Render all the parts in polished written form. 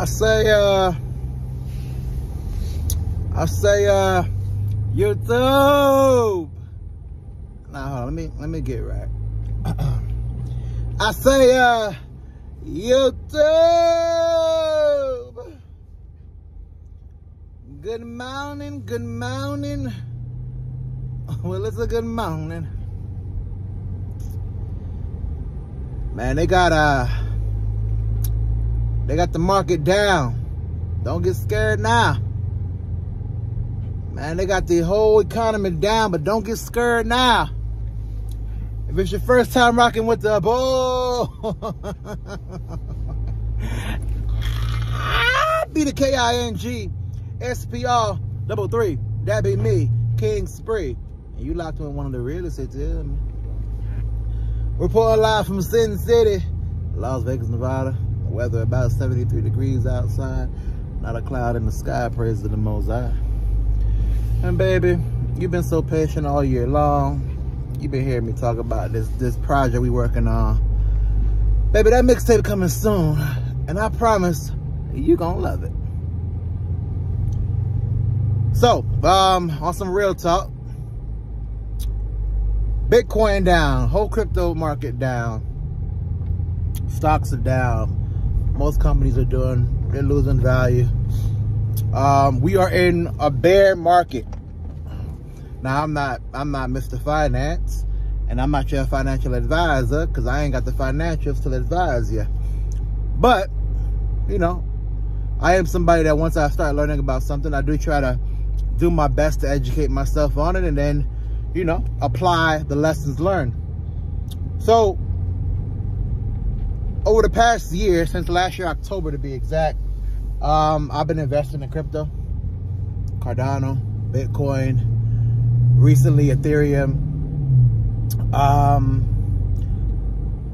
I say, YouTube. Nah, hold on, let me get it right. I say, YouTube. Good morning, good morning. Well, it's a good morning. Man, they got the market down. Don't get scared now. Man, they got the whole economy down, but don't get scared now. If it's your first time rocking with the bull, be the KING SPR 33. That be me, King Spree. And you locked in one of the realest hits, yeah, man. Reporting live from Sin City, Las Vegas, Nevada. The weather about 73 degrees outside. Not a cloud in the sky, praise to the Most High. And baby, you've been so patient all year long. You've been hearing me talk about this project we working on. Baby, that mixtape coming soon. And I promise you gonna love it. So, on some real talk. Bitcoin down, whole crypto market down. Stocks are down. Most companies are they're losing value. We are in a bear market. Now I'm not Mr. Finance, and I'm not your financial advisor because I ain't got the financials to advise you. But, you know, I am somebody that once I start learning about something, I do try to do my best to educate myself on it and then, you know, apply the lessons learned. So, over the past year, since last year, October to be exact, I've been investing in crypto, Cardano, Bitcoin, recently Ethereum.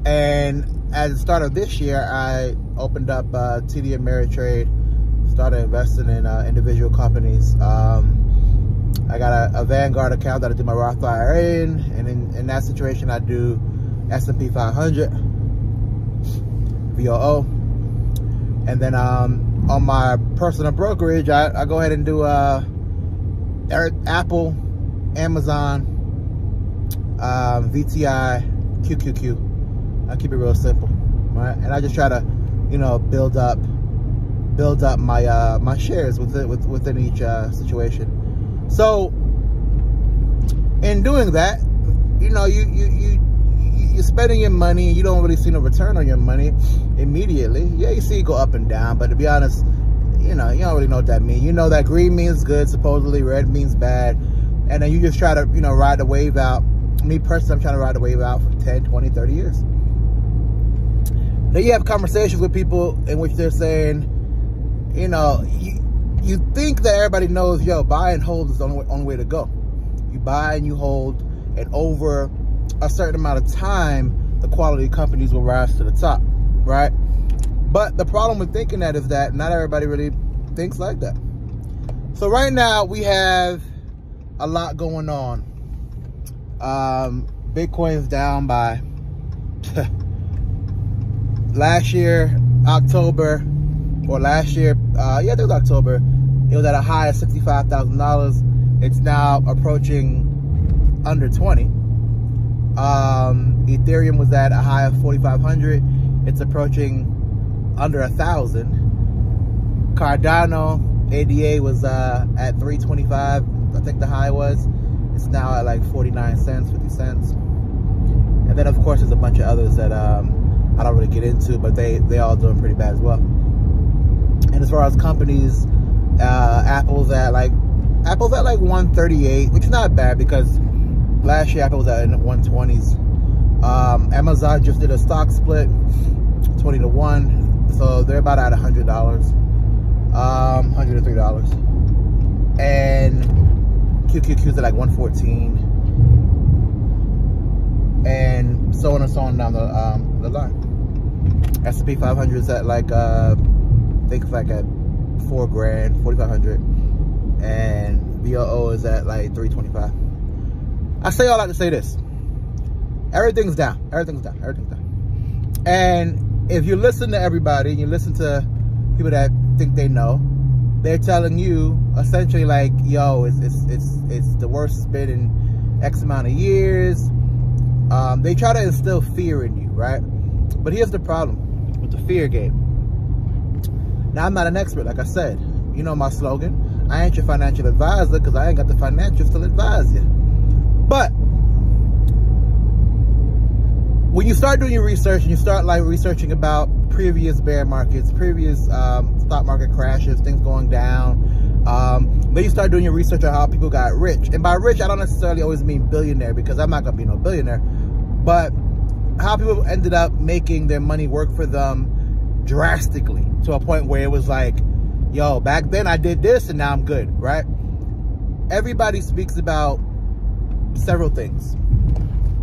And at the start of this year, I opened up TD Ameritrade, started investing in individual companies. I got a Vanguard account that I do my Roth IRA in, and in that situation, I do S&P 500, VOO, and then on my personal brokerage, I go ahead and do Apple, Amazon, VTI, QQQ. I keep it real simple, right? And I just try to, you know, build up my my shares within each situation. So, in doing that, you know, you're spending your money and you don't really see no return on your money immediately. Yeah, you see it go up and down, but to be honest, you know, you don't really know what that means. You know that green means good, supposedly red means bad, and then you just try to, you know, ride the wave out. Me personally, I'm trying to ride the wave out for 10, 20, 30 years. Then you have conversations with people in which they're saying, you know, you think that everybody knows, yo, buy and hold is the only way to go. You buy and you hold, and over a certain amount of time, the quality of companies will rise to the top, right? But the problem with thinking that is that not everybody really thinks like that. So right now, we have a lot going on. Bitcoin's down by last year, October, or last year, yeah, I think it was October, it was at a high of $65,000. It's now approaching under 20. Ethereum was at a high of 4,500. It's approaching under 1,000. Cardano ADA was at 325. I think the high was. It's now at like 49 cents, 50 cents. And then of course there's a bunch of others that I don't really get into, but they all doing pretty bad as well. And as far as companies, Apple's at like 138, which is not bad because last year Apple was at 120s. Amazon just did a stock split, 20-1, so they're about at $100, $103. And QQQ's at like 114, and so on and so on down the line. S&P 500 is at like I think it's like at $4,000, 4,500, and VOO is at like 325. I say all that to say this: everything's down, everything's down, everything's down. And if you listen to everybody, and you listen to people that think they know. They're telling you essentially like, yo, it's the worst it's been in X amount of years. They try to instill fear in you, right? But here's the problem with the fear game. Now, I'm not an expert, like I said. You know my slogan. I ain't your financial advisor because I ain't got the financials to advise you. But when you start doing your research and you start like researching about previous bear markets, previous stock market crashes, things going down, then you start doing your research on how people got rich. And by rich, I don't necessarily always mean billionaire, because I'm not gonna be no billionaire, but how people ended up making their money work for them drastically to a point where it was like, yo, back then I did this and now I'm good, right? Everybody speaks about several things.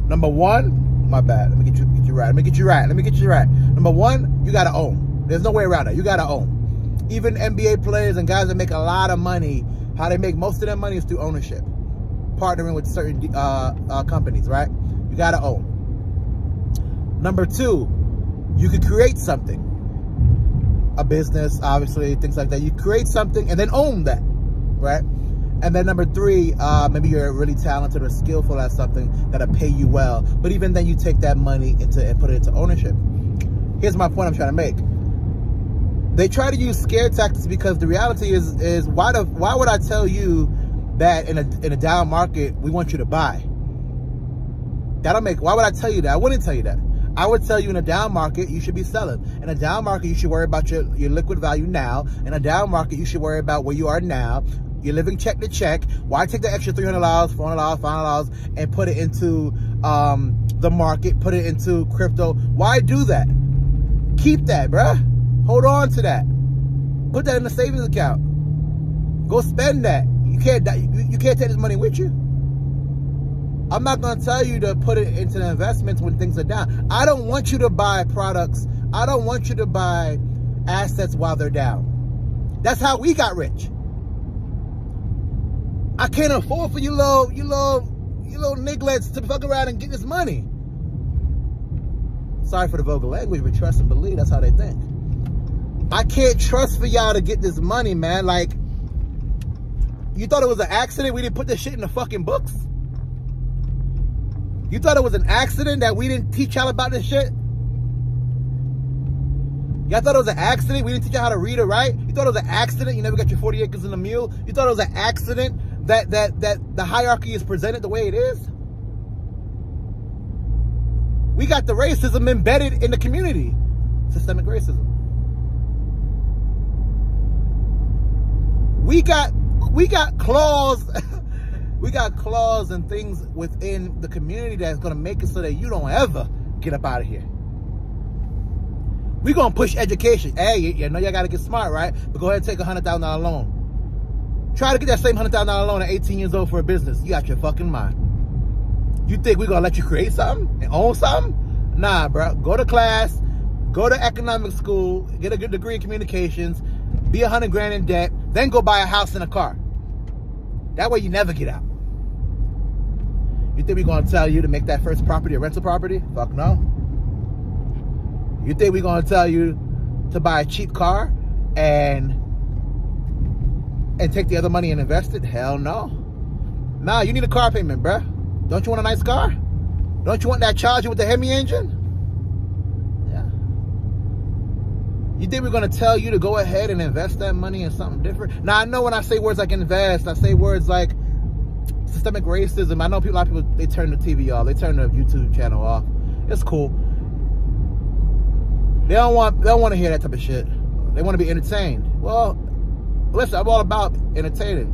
Number one, my bad. Let me get you right. Let me get you right. Number one, you gotta own. There's no way around it. You gotta own. Even NBA players and guys that make a lot of money, how they make most of their money is through ownership, partnering with certain companies, right? You gotta own. Number two, you could create something, a business, obviously, things like that. You create something and then own that, right? And then number three, maybe you're really talented or skillful at something that'll pay you well. But even then, you take that money and put it into ownership. Here's my point I'm trying to make. They try to use scare tactics because the reality is why would I tell you that in a down market we want you to buy? Why would I tell you that? I wouldn't tell you that. I would tell you in a down market, you should be selling. In a down market, you should worry about your liquid value now. In a down market, you should worry about where you are now. You're living check to check. Why take the extra $300, $400, $500 and put it into the market, put it into crypto? Why do that? Keep that, bruh. Hold on to that. Put that in a savings account. Go spend that. You can't take this money with you. I'm not going to tell you to put it into the investments when things are down. I don't want you to buy products. I don't want you to buy assets while they're down. That's how we got rich. I can't afford for you little nigglets to fuck around and get this money. Sorry for the vulgar language, but trust and believe, that's how they think. I can't trust for y'all to get this money, man. Like, you thought it was an accident we didn't put this shit in the fucking books? You thought it was an accident that we didn't teach y'all about this shit? Y'all thought it was an accident we didn't teach y'all how to read or write? You thought it was an accident you never got your 40 acres and a mule? You thought it was an accident that the hierarchy is presented the way it is? We got the racism embedded in the community. Systemic racism. We got claws. We got claws and things within the community that's going to make it so that you don't ever get up out of here. We're going to push education. Hey, you know y'all got to get smart, right? But go ahead and take a $100,000 loan. Try to get that same $100,000 loan at 18 years old for a business. You got your fucking mind. You think we're going to let you create something and own something? Nah, bro. Go to class. Go to economic school. Get a good degree in communications. Be $100 grand in debt. Then go buy a house and a car. That way you never get out. You think we're going to tell you to make that first property a rental property? Fuck no. You think we're going to tell you to buy a cheap car and take the other money and invest it? Hell no. Nah, you need a car payment, bruh. Don't you want a nice car? Don't you want that Charger with the Hemi engine? Yeah. You think we're going to tell you to go ahead and invest that money in something different? Now, I know when I say words like invest, I say words like systemic racism. I know a lot of people, they turn the TV off. They turn the YouTube channel off. It's cool. They don't want to hear that type of shit. They want to be entertained. Well, listen, I'm all about entertaining.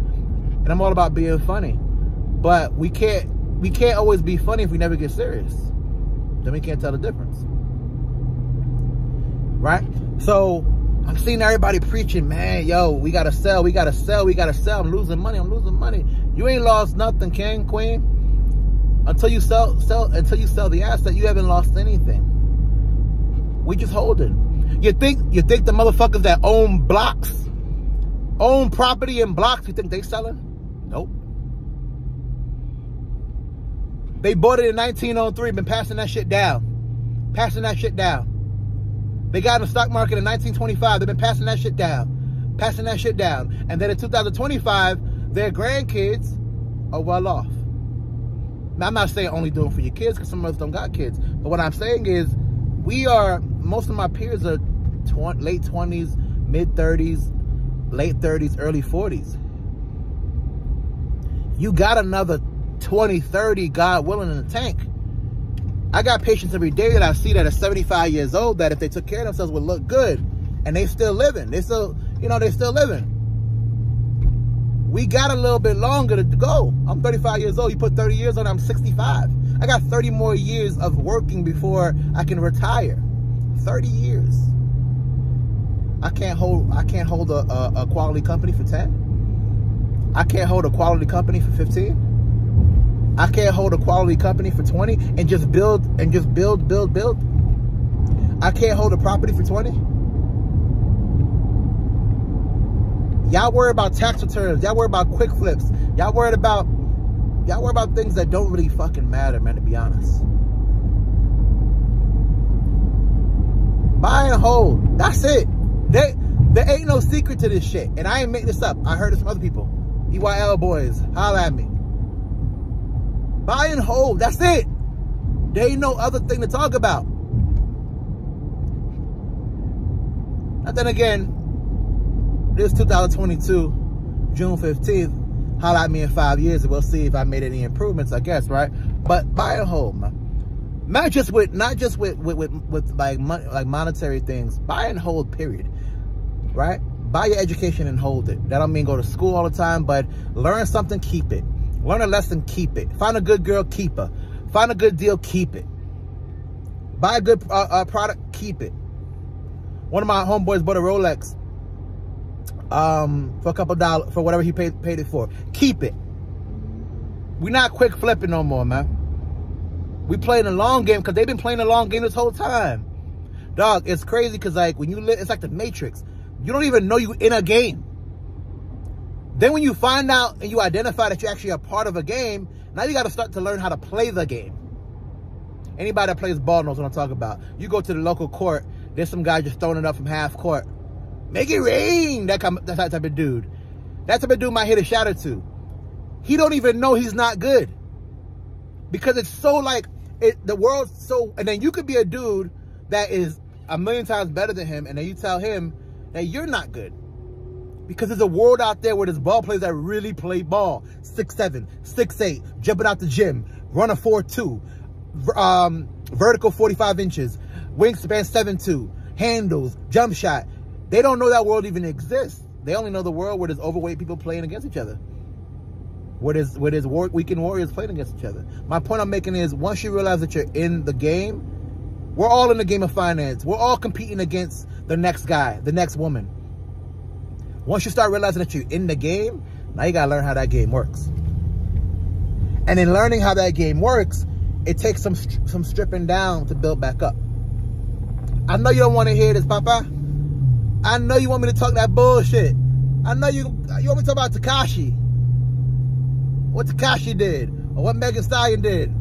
And I'm all about being funny. But we can't always be funny if we never get serious. Then we can't tell the difference. Right? So I'm seeing everybody preaching, man, yo, we gotta sell, we gotta sell, we gotta sell. I'm losing money, I'm losing money. You ain't lost nothing, king, queen. Until you sell the asset, you haven't lost anything. We just holding. You think the motherfuckers that own blocks, own property in blocks, you think they selling? Nope. They bought it in 1903, been passing that shit down. Passing that shit down. They got in the stock market in 1925. They've been passing that shit down. Passing that shit down. And then in 2025, their grandkids are well off. Now, I'm not saying only doing for your kids, because some of us don't got kids. But what I'm saying is, most of my peers are late 20s, mid 30s, late 30s, early 40s. You got another 20, 30, God willing, in the tank. I got patients every day that I see that are 75 years old that if they took care of themselves would look good, and they still living. They still, they still living. We got a little bit longer to go. I'm 35 years old. You put 30 years on it, I'm 65. I got 30 more years of working before I can retire. 30 years. I can't hold a quality company for 10. I can't hold a quality company for 15. I can't hold a quality company for 20 and just build. I can't hold a property for 20. Y'all worry about tax returns. Y'all worry about quick flips. Y'all worry about things that don't really fucking matter, man, to be honest. Buy and hold. That's it. There ain't no secret to this shit. And I ain't making this up. I heard it from other people. EYL boys, holla at me. Buy and hold. That's it. There ain't no other thing to talk about. And then again, this 2022, June 15th, holla at me in 5 years and we'll see if I made any improvements, I guess, right? But buy and hold, man. Not just with like money, like monetary things. Buy and hold, period. Right? Buy your education and hold it. That don't mean go to school all the time, but learn something, keep it. Learn a lesson, keep it. Find a good girl, keep her. Find a good deal, keep it. Buy a good product, keep it. One of my homeboys bought a Rolex for a couple dollars, for whatever he paid it for. Keep it. We're not quick flipping no more, man. We playing the long game, because they've been playing the long game this whole time. Dog, it's crazy, because like when you live, it's like the Matrix. You don't even know you in a game. Then when you find out and you identify that you're actually a part of a game, now you got to start to learn how to play the game. Anybody that plays ball knows what I'm talking about. You go to the local court, there's some guy just throwing it up from half court. Make it rain. That's that type of dude. That type of dude might hit a shot or two. He don't even know he's not good. Because it's so like, the world's so, and then you could be a dude that is a million times better than him, and then you tell him that you're not good. Because there's a world out there where there's ball players that really play ball. 6'7", 6'8", jumping out the gym, run a 4.2, vertical 45 inches, wingspan 7'2", handles, jump shot. They don't know that world even exists. They only know the world where there's overweight people playing against each other. Where there's weekend warriors playing against each other. My point I'm making is, once you realize that you're in the game, we're all in the game of finance. We're all competing against the next guy, the next woman. Once you start realizing that you're in the game, now you gotta learn how that game works. And in learning how that game works, it takes some stripping down to build back up. I know you don't want to hear this, Papa. I know you want me to talk that bullshit. I know you want me to talk about Tekashi. What Tekashi did, or what Megan Thee Stallion did,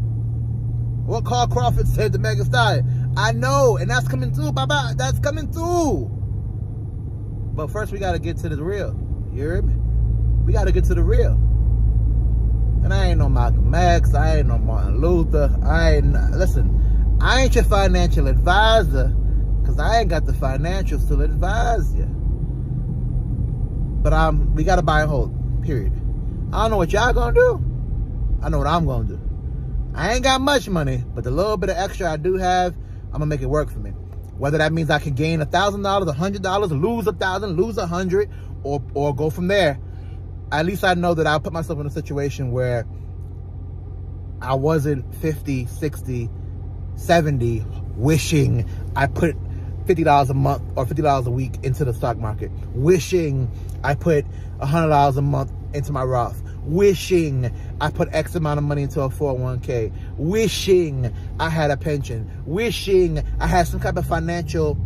what Carl Crawford said to Megan Thee Stallion. I know, and that's coming through, Papa. That's coming through. But first, we got to get to the real. You hear me? We got to get to the real. And I ain't no Malcolm X. I ain't no Martin Luther. Listen, I ain't your financial advisor, because I ain't got the financials to advise you. But we got to buy and hold, period. I don't know what y'all gonna do. I know what I'm gonna do. I ain't got much money, but the little bit of extra I do have, I'm gonna make it work for me. Whether that means I can gain $1,000, $100, lose 1,000, lose 100, or go from there. At least I know that I'll put myself in a situation where I wasn't 50, 60, 70 wishing I put $50 a month or $50 a week into the stock market. Wishing I put $100 a month into my Roth. Wishing I put X amount of money into a 401k. Wishing I had a pension. Wishing I had some type of financial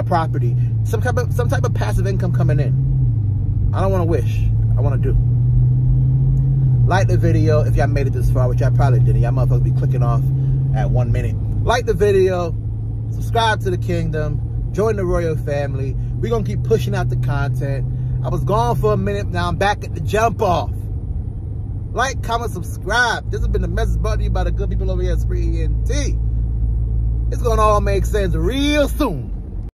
property. Some type of passive income coming in. I don't want to wish. I want to do. Like the video if y'all made it this far, which I probably didn't. Y'all motherfuckers be clicking off at 1 minute. Like the video. Subscribe to the kingdom. Join the royal family. We're going to keep pushing out the content. I was gone for a minute. Now I'm back at the jump off. Like, comment, subscribe. This has been the message brought to you by the good people over here at Spree ENT. It's going to all make sense real soon.